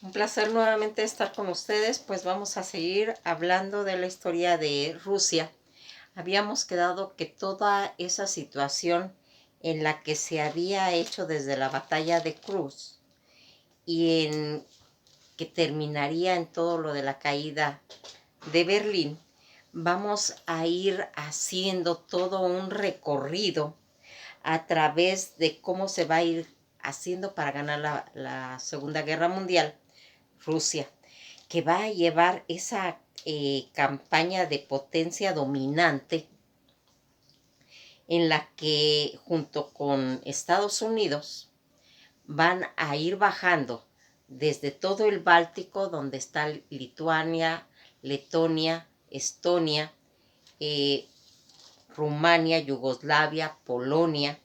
Un placer nuevamente estar con ustedes, pues vamos a seguir hablando de la historia de Rusia. Habíamos quedado que toda esa situación en la que se había hecho desde la batalla de Cruz y en que terminaría en todo lo de la caída de Berlín, vamos a ir haciendo todo un recorrido a través de cómo se va a ir haciendo para ganar la Segunda Guerra Mundial Rusia, que va a llevar esa campaña de potencia dominante en la que junto con Estados Unidos van a ir bajando desde todo el Báltico, donde está Lituania, Letonia, Estonia, eh, Rumania, Yugoslavia, Polonia,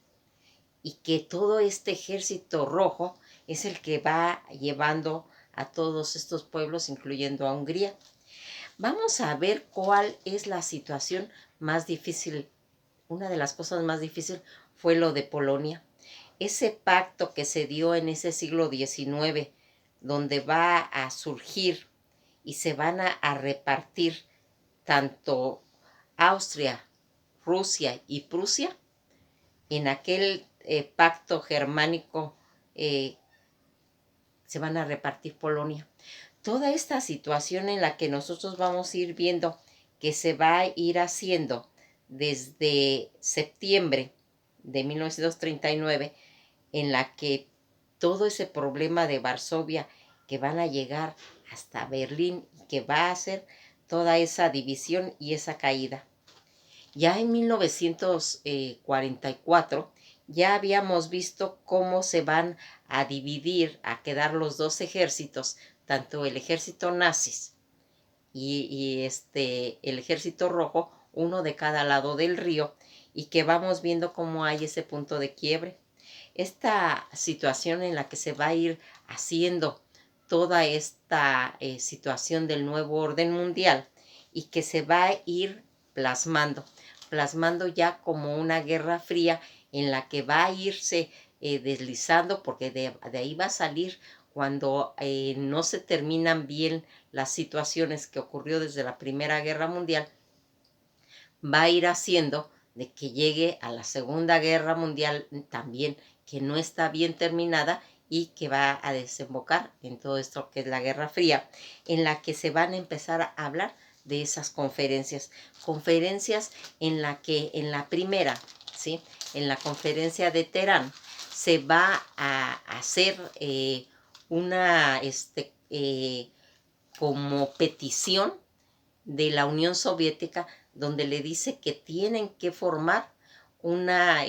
y que todo este ejército rojo es el que va llevando a todos estos pueblos, incluyendo a Hungría. Vamos a ver cuál es la situación más difícil. Una de las cosas más difíciles fue lo de Polonia. Ese pacto que se dio en ese siglo XIX, donde va a surgir y se van a repartir tanto Austria, Rusia y Prusia, en aquel pacto germánico eh, se van a repartir Polonia. Toda esta situación en la que nosotros vamos a ir viendo que se va a ir haciendo desde septiembre de 1939, en la que todo ese problema de Varsovia, que van a llegar hasta Berlín, que va a hacer toda esa división y esa caída. Ya en 1944 ya habíamos visto cómo se van a dividir, a quedar los dos ejércitos, tanto el ejército nazis y el ejército rojo, uno de cada lado del río, y que vamos viendo cómo hay ese punto de quiebre. Esta situación en la que se va a ir haciendo toda esta situación del nuevo orden mundial y que se va a ir plasmando ya como una guerra fría en la que va a irse deslizando, porque de ahí va a salir cuando no se terminan bien las situaciones que ocurrió desde la Primera Guerra Mundial, va a ir haciendo de que llegue a la Segunda Guerra Mundial también, que no está bien terminada y que va a desembocar en todo esto que es la Guerra Fría, en la que se van a empezar a hablar de esas conferencias en la que en la primera, ¿sí? En la conferencia de Teherán se va a hacer una como petición de la Unión Soviética, donde le dice que tienen que formar una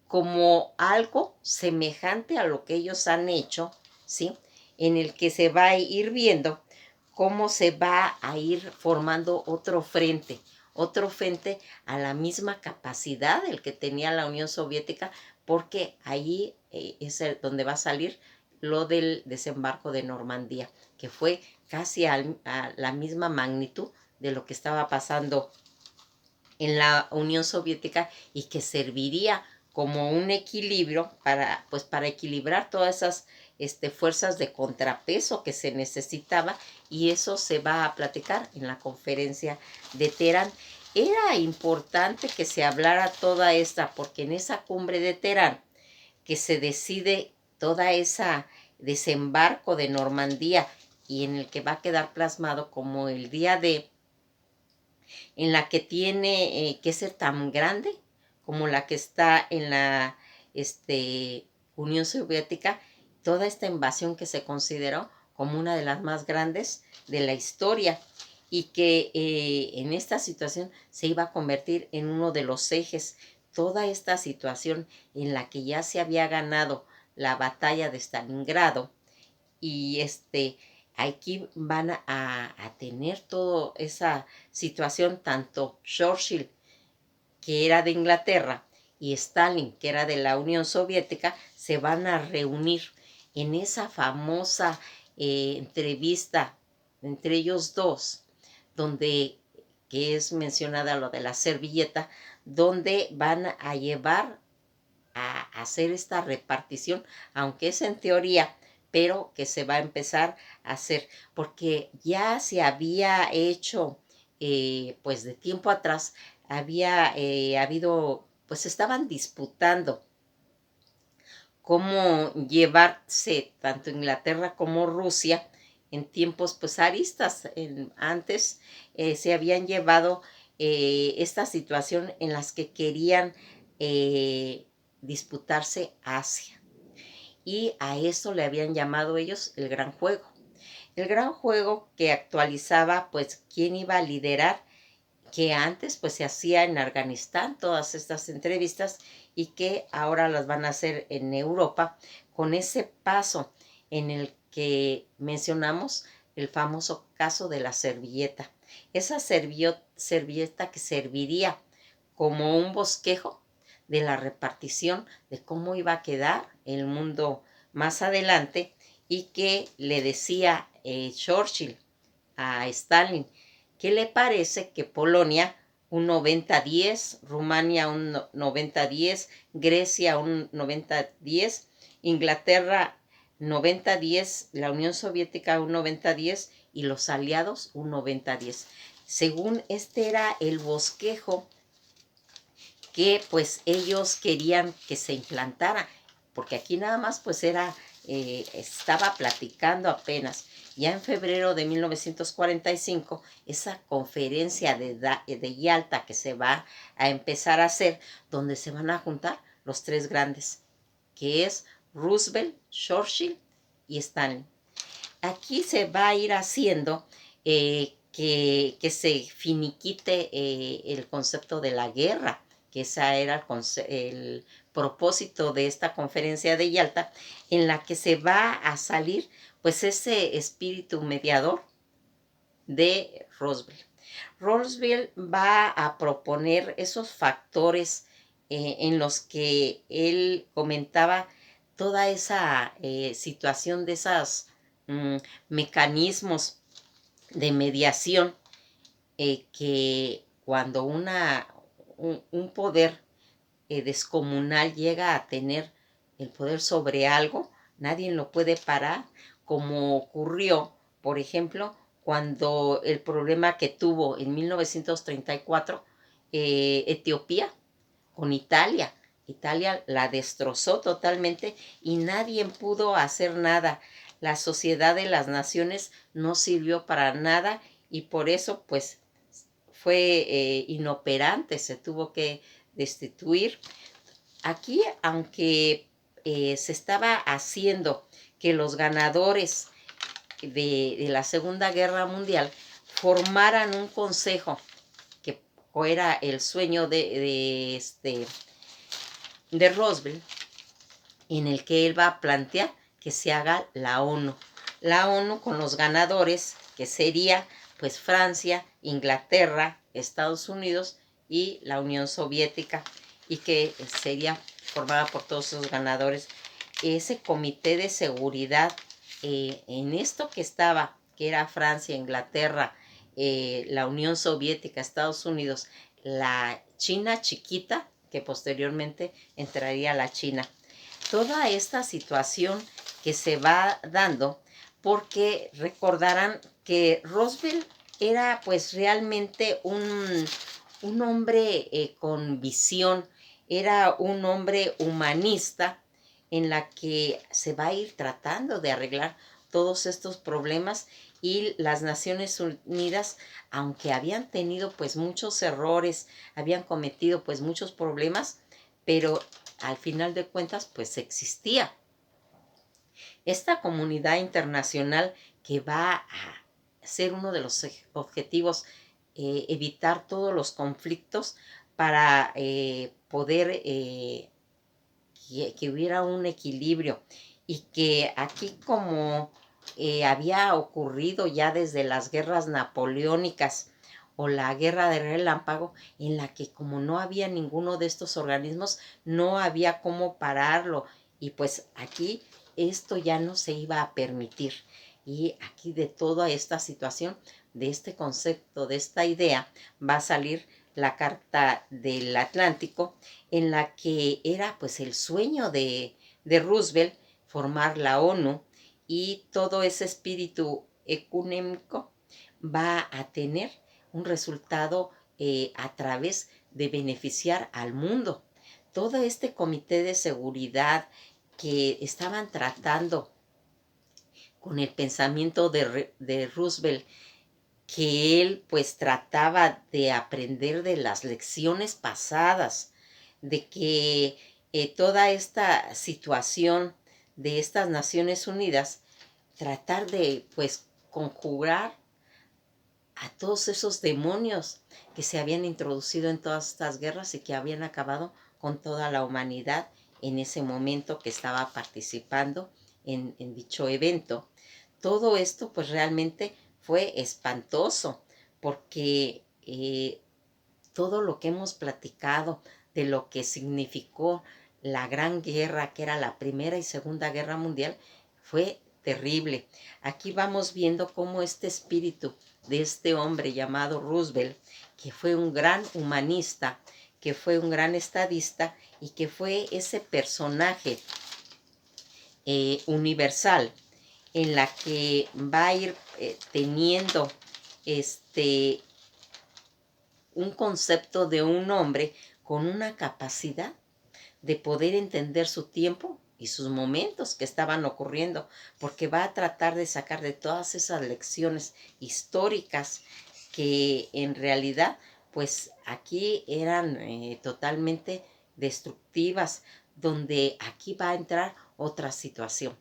como algo semejante a lo que ellos han hecho, ¿sí? En el que se va a ir viendo cómo se va a ir formando otro frente a la misma capacidad del que tenía la Unión Soviética, porque ahí es donde va a salir lo del desembarco de Normandía, que fue casi a la misma magnitud de lo que estaba pasando en la Unión Soviética y que serviría como un equilibrio para equilibrar todas esas fuerzas de contrapeso que se necesitaba, y eso se va a platicar en la conferencia de Teherán. Era importante que se hablara toda esta, porque en esa cumbre de Teherán que se decide toda esa desembarco de Normandía, y en el que va a quedar plasmado como el día de, en la que tiene que ser tan grande como la que está en la Unión Soviética, toda esta invasión que se consideró como una de las más grandes de la historia, y que en esta situación se iba a convertir en uno de los ejes. Toda esta situación en la que ya se había ganado la batalla de Stalingrado, y aquí van a tener toda esa situación, tanto Churchill, que era de Inglaterra, y Stalin, que era de la Unión Soviética, se van a reunir en esa famosa entrevista entre ellos dos, donde, que es mencionada lo de la servilleta, donde van a llevar a hacer esta repartición, aunque es en teoría, pero que se va a empezar a hacer, porque ya se había hecho, pues de tiempo atrás, había habido, pues estaban disputando cómo llevarse tanto Inglaterra como Rusia en tiempos pues zaristas. Antes se habían llevado esta situación en las que querían disputarse Asia. Y a eso le habían llamado ellos el Gran Juego. El Gran Juego que actualizaba pues quién iba a liderar, que antes pues se hacía en Afganistán todas estas entrevistas y que ahora las van a hacer en Europa, con ese paso en el que mencionamos el famoso caso de la servilleta. Esa servilleta que serviría como un bosquejo de la repartición de cómo iba a quedar el mundo más adelante, y que le decía Churchill a Stalin: ¿qué le parece que Polonia un 90-10, Rumania un 90-10, Grecia un 90-10, Inglaterra 90-10, la Unión Soviética un 90-10 y los aliados un 90-10? Según este era el bosquejo que pues ellos querían que se implantara, porque aquí nada más pues estaba platicando apenas. Ya en febrero de 1945, esa conferencia de Yalta que se va a empezar a hacer, donde se van a juntar los tres grandes, que es Roosevelt, Churchill y Stalin. Aquí se va a ir haciendo que se finiquite el concepto de la guerra, que ese era el propósito de esta conferencia de Yalta, en la que se va a salir pues ese espíritu mediador de Roosevelt. Roosevelt va a proponer esos factores en los que él comentaba toda esa situación de esos mecanismos de mediación, que cuando un poder descomunal llega a tener el poder sobre algo, nadie lo puede parar, como ocurrió, por ejemplo, cuando el problema que tuvo en 1934 Etiopía con Italia. Italia la destrozó totalmente y nadie pudo hacer nada. La Sociedad de las Naciones no sirvió para nada y por eso pues fue inoperante, se tuvo que destituir. Aquí, aunque se estaba haciendo que los ganadores de la Segunda Guerra Mundial formaran un consejo, que era el sueño de Roosevelt, en el que él va a plantear que se haga la ONU. La ONU con los ganadores, que sería pues Francia, Inglaterra, Estados Unidos y la Unión Soviética, y que sería formada por todos esos ganadores. Ese comité de seguridad, en esto que estaba, que era Francia, Inglaterra, la Unión Soviética, Estados Unidos, la China chiquita, que posteriormente entraría la China. Toda esta situación que se va dando, porque recordarán que Roosevelt era pues realmente un hombre con visión, era un hombre humanista, en la que se va a ir tratando de arreglar todos estos problemas, y las Naciones Unidas, aunque habían tenido pues muchos errores, habían cometido pues muchos problemas, pero al final de cuentas pues existía esta comunidad internacional que va a ser uno de los objetivos, evitar todos los conflictos para poder que hubiera un equilibrio, y que aquí, como había ocurrido ya desde las guerras napoleónicas o la guerra de relámpago, en la que como no había ninguno de estos organismos, no había cómo pararlo, y pues aquí esto ya no se iba a permitir. Y aquí de toda esta situación, de este concepto, de esta idea, va a salir la Carta del Atlántico, en la que era pues el sueño de Roosevelt formar la ONU, y todo ese espíritu ecuménico va a tener un resultado a través de beneficiar al mundo. Todo este comité de seguridad que estaban tratando con el pensamiento de Roosevelt, que él pues trataba de aprender de las lecciones pasadas, de que toda esta situación de estas Naciones Unidas, tratar de pues conjurar a todos esos demonios que se habían introducido en todas estas guerras y que habían acabado con toda la humanidad en ese momento que estaba participando en dicho evento. Todo esto pues realmente fue espantoso, porque todo lo que hemos platicado de lo que significó la Gran Guerra, que era la Primera y Segunda Guerra Mundial, fue terrible. Aquí vamos viendo cómo este espíritu de este hombre llamado Roosevelt, que fue un gran humanista, que fue un gran estadista y que fue ese personaje universal, en la que va a ir teniendo un concepto de un hombre con una capacidad de poder entender su tiempo y sus momentos que estaban ocurriendo, porque va a tratar de sacar de todas esas lecciones históricas que en realidad pues aquí eran totalmente destructivas, donde aquí va a entrar otra situación.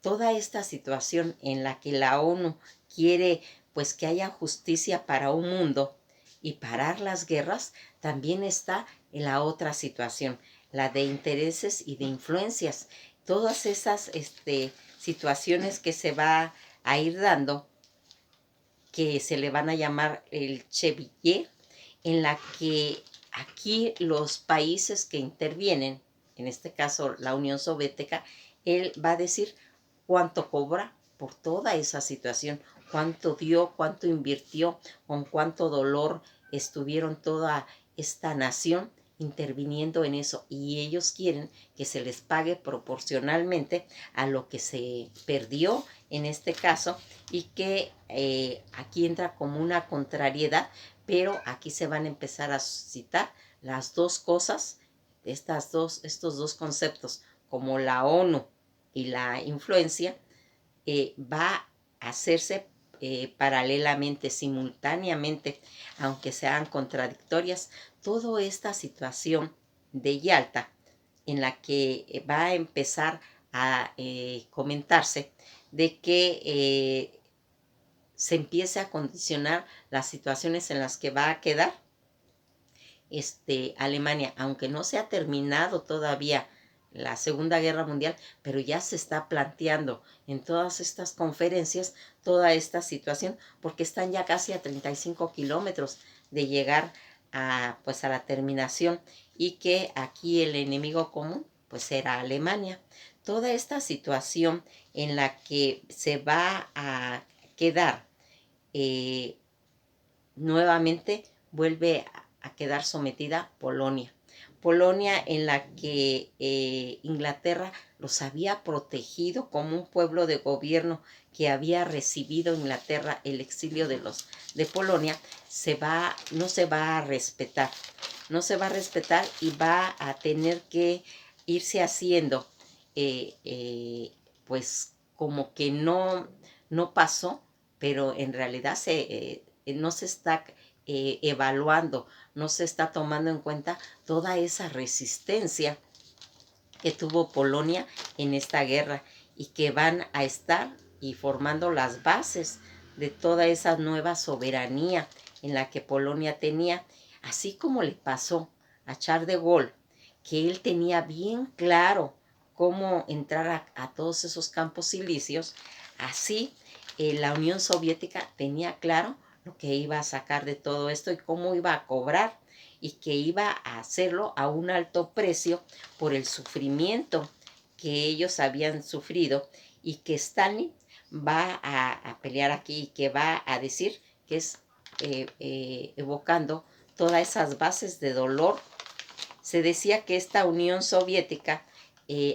Toda esta situación en la que la ONU quiere pues que haya justicia para un mundo y parar las guerras, también está en la otra situación, la de intereses y de influencias. Todas esas situaciones que se va a ir dando, que se le van a llamar el Chevalier, en la que aquí los países que intervienen, en este caso la Unión Soviética, él va a decir cuánto cobra por toda esa situación, cuánto dio, cuánto invirtió, con cuánto dolor estuvieron toda esta nación interviniendo en eso, y ellos quieren que se les pague proporcionalmente a lo que se perdió en este caso, y que aquí entra como una contrariedad, pero aquí se van a empezar a citar las dos cosas, estos dos conceptos, como la ONU y la influencia, va a hacerse paralelamente, simultáneamente, aunque sean contradictorias. Toda esta situación de Yalta, en la que va a empezar a comentarse de que se empiece a condicionar las situaciones en las que va a quedar Alemania, aunque no se ha terminado todavía la Segunda Guerra Mundial, pero ya se está planteando en todas estas conferencias toda esta situación, porque están ya casi a 35 kilómetros de llegar pues a la terminación, y que aquí el enemigo común pues era Alemania. Toda esta situación en la que se va a quedar nuevamente vuelve a quedar sometida Polonia. Polonia, en la que Inglaterra los había protegido como un pueblo de gobierno que había recibido Inglaterra el exilio de Polonia, no se va a respetar. No se va a respetar, y va a tener que irse haciendo pues como que no pasó, pero en realidad no se está evaluando, no se está tomando en cuenta toda esa resistencia que tuvo Polonia en esta guerra, y que van a estar y formando las bases de toda esa nueva soberanía en la que Polonia tenía, así como le pasó a Charles de Gaulle, que él tenía bien claro cómo entrar a todos esos campos silicios. Así la Unión Soviética tenía claro lo que iba a sacar de todo esto y cómo iba a cobrar, y que iba a hacerlo a un alto precio por el sufrimiento que ellos habían sufrido, y que Stalin va a pelear aquí, y que va a decir que es evocando todas esas bases de dolor. Se decía que esta Unión Soviética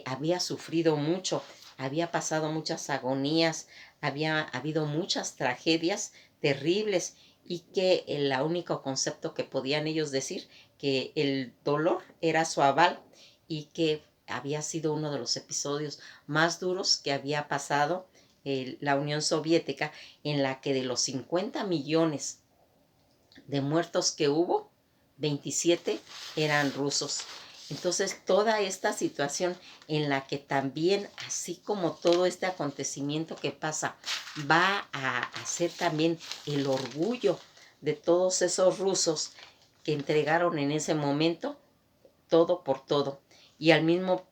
había sufrido mucho, había pasado muchas agonías, había habido muchas tragedias terribles y que el único concepto que podían ellos decir que el dolor era su aval y que había sido uno de los episodios más duros que había pasado la Unión Soviética, en la que de los 50 millones de muertos que hubo, 27 eran rusos. Entonces, toda esta situación en la que también, así como todo este acontecimiento que pasa, va a ser también el orgullo de todos esos rusos que entregaron en ese momento todo por todo. Y al mismo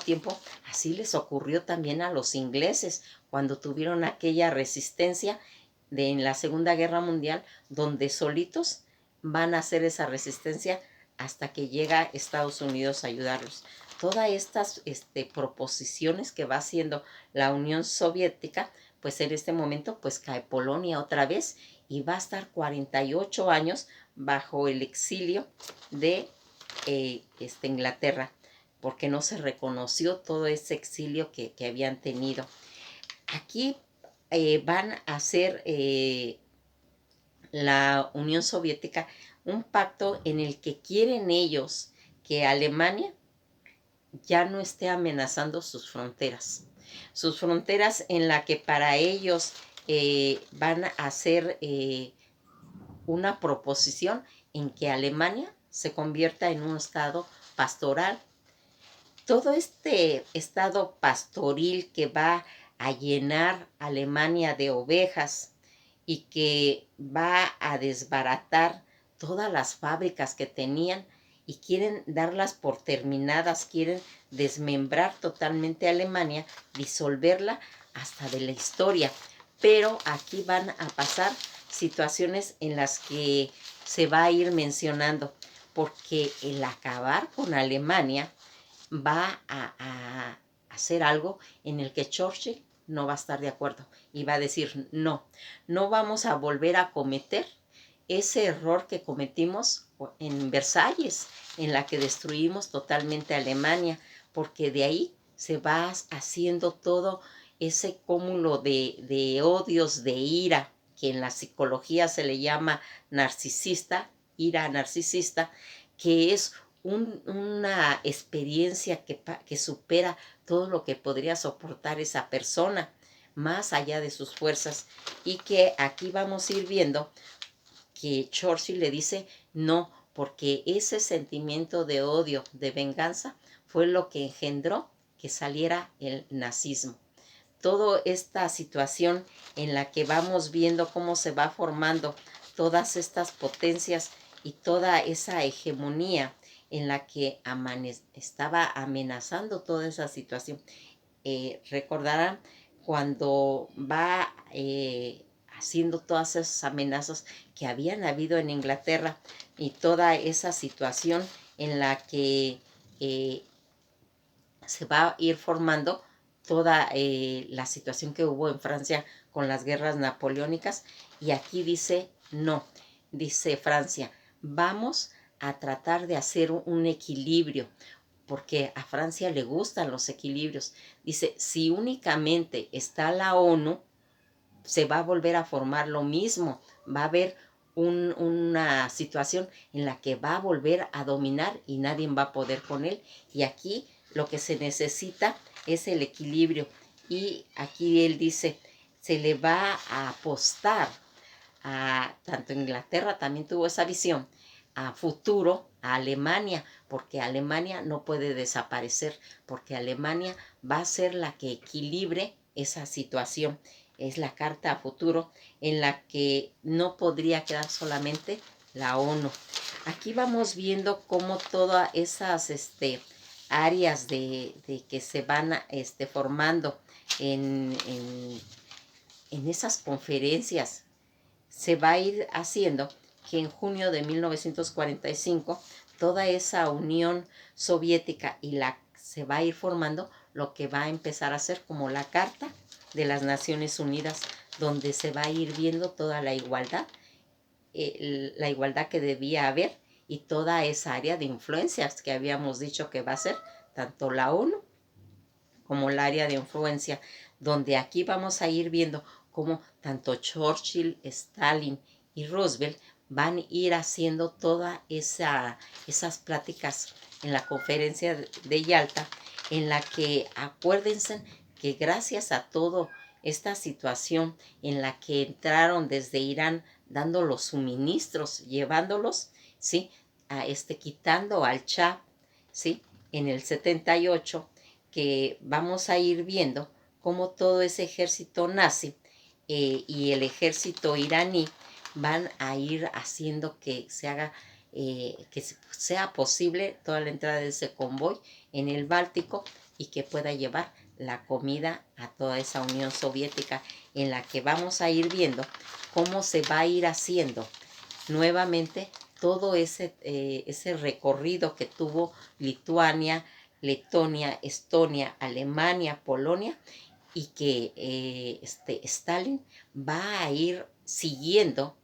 tiempo, así les ocurrió también a los ingleses cuando tuvieron aquella resistencia en la Segunda Guerra Mundial, donde solitos van a hacer esa resistencia hasta que llega Estados Unidos a ayudarlos. Todas estas proposiciones que va haciendo la Unión Soviética, pues en este momento pues cae Polonia otra vez y va a estar 48 años bajo el exilio de Inglaterra, porque no se reconoció todo ese exilio que habían tenido. Aquí van a hacer la Unión Soviética un pacto en el que quieren ellos que Alemania ya no esté amenazando sus fronteras en la que para ellos van a hacer una proposición en que Alemania se convierta en un estado pastoral. Todo este estado pastoril que va a llenar Alemania de ovejas y que va a desbaratar todas las fábricas que tenían y quieren darlas por terminadas, quieren desmembrar totalmente a Alemania, disolverla hasta de la historia. Pero aquí van a pasar situaciones en las que se va a ir mencionando, porque el acabar con Alemania va a hacer algo en el que Churchill no va a estar de acuerdo y va a decir no vamos a volver a cometer ese error que cometimos en Versalles, en la que destruimos totalmente a Alemania, porque de ahí se va haciendo todo ese cúmulo de odios, de ira, que en la psicología se le llama narcisista, ira narcisista, que es una experiencia que supera todo lo que podría soportar esa persona, más allá de sus fuerzas, y que aquí vamos a ir viendo que Churchill le dice no, porque ese sentimiento de odio, de venganza, fue lo que engendró que saliera el nazismo. Toda esta situación en la que vamos viendo cómo se va formando todas estas potencias y toda esa hegemonía en la que estaba amenazando toda esa situación. Recordarán cuando va haciendo todas esas amenazas que habían habido en Inglaterra y toda esa situación en la que se va a ir formando toda la situación que hubo en Francia con las guerras napoleónicas. Y aquí dice no, dice Francia, vamos a tratar de hacer un equilibrio, porque a Francia le gustan los equilibrios. Dice, si únicamente está la ONU, se va a volver a formar lo mismo, va a haber una situación en la que va a volver a dominar y nadie va a poder con él. Y aquí lo que se necesita es el equilibrio. Y aquí él dice, se le va a apostar tanto Inglaterra también tuvo esa visión, a futuro a Alemania, porque Alemania no puede desaparecer, porque Alemania va a ser la que equilibre esa situación. Es la carta a futuro en la que no podría quedar solamente la ONU. Aquí vamos viendo cómo todas esas áreas de que se van formando en esas conferencias se va a ir haciendo que en junio de 1945 toda esa Unión Soviética se va a ir formando lo que va a empezar a ser como la Carta de las Naciones Unidas, donde se va a ir viendo toda la igualdad la igualdad que debía haber y toda esa área de influencias que habíamos dicho que va a ser tanto la ONU como el área de influencia, donde aquí vamos a ir viendo cómo tanto Churchill, Stalin y Roosevelt van a ir haciendo todas esas pláticas en la conferencia de Yalta, en la que acuérdense que gracias a toda esta situación en la que entraron desde Irán dando los suministros, llevándolos, ¿sí? Quitando al Shah, ¿sí? En el 78, que vamos a ir viendo cómo todo ese ejército nazi y el ejército iraní van a ir haciendo que se haga, que sea posible toda la entrada de ese convoy en el Báltico y que pueda llevar la comida a toda esa Unión Soviética, en la que vamos a ir viendo cómo se va a ir haciendo nuevamente todo ese recorrido que tuvo Lituania, Letonia, Estonia, Alemania, Polonia, y que Stalin va a ir siguiendo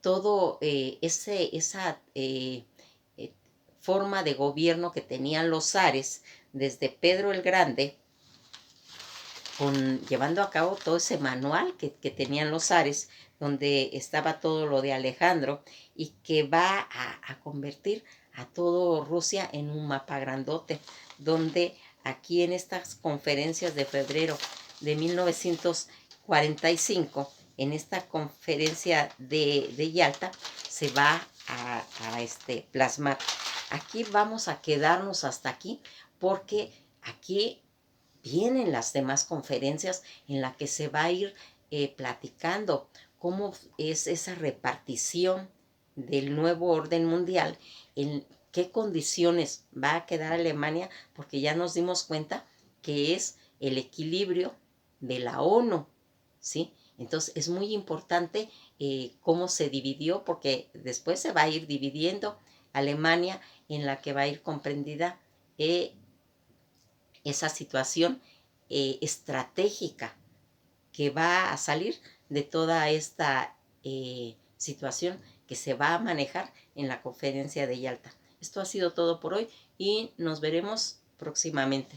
todo esa forma de gobierno que tenían los zares desde Pedro el Grande, llevando a cabo todo ese manual que tenían los zares, donde estaba todo lo de Alejandro, y que va a convertir a todo Rusia en un mapa grandote, donde aquí en estas conferencias de febrero de 1945, en esta conferencia de Yalta, se va a plasmar. Aquí vamos a quedarnos hasta aquí, porque aquí vienen las demás conferencias en las que se va a ir platicando cómo es esa repartición del nuevo orden mundial, en qué condiciones va a quedar Alemania, porque ya nos dimos cuenta que es el equilibrio de la ONU, ¿sí? Entonces es muy importante cómo se dividió, porque después se va a ir dividiendo Alemania, en la que va a ir comprendida esa situación estratégica que va a salir de toda esta situación que se va a manejar en la conferencia de Yalta. Esto ha sido todo por hoy y nos veremos próximamente.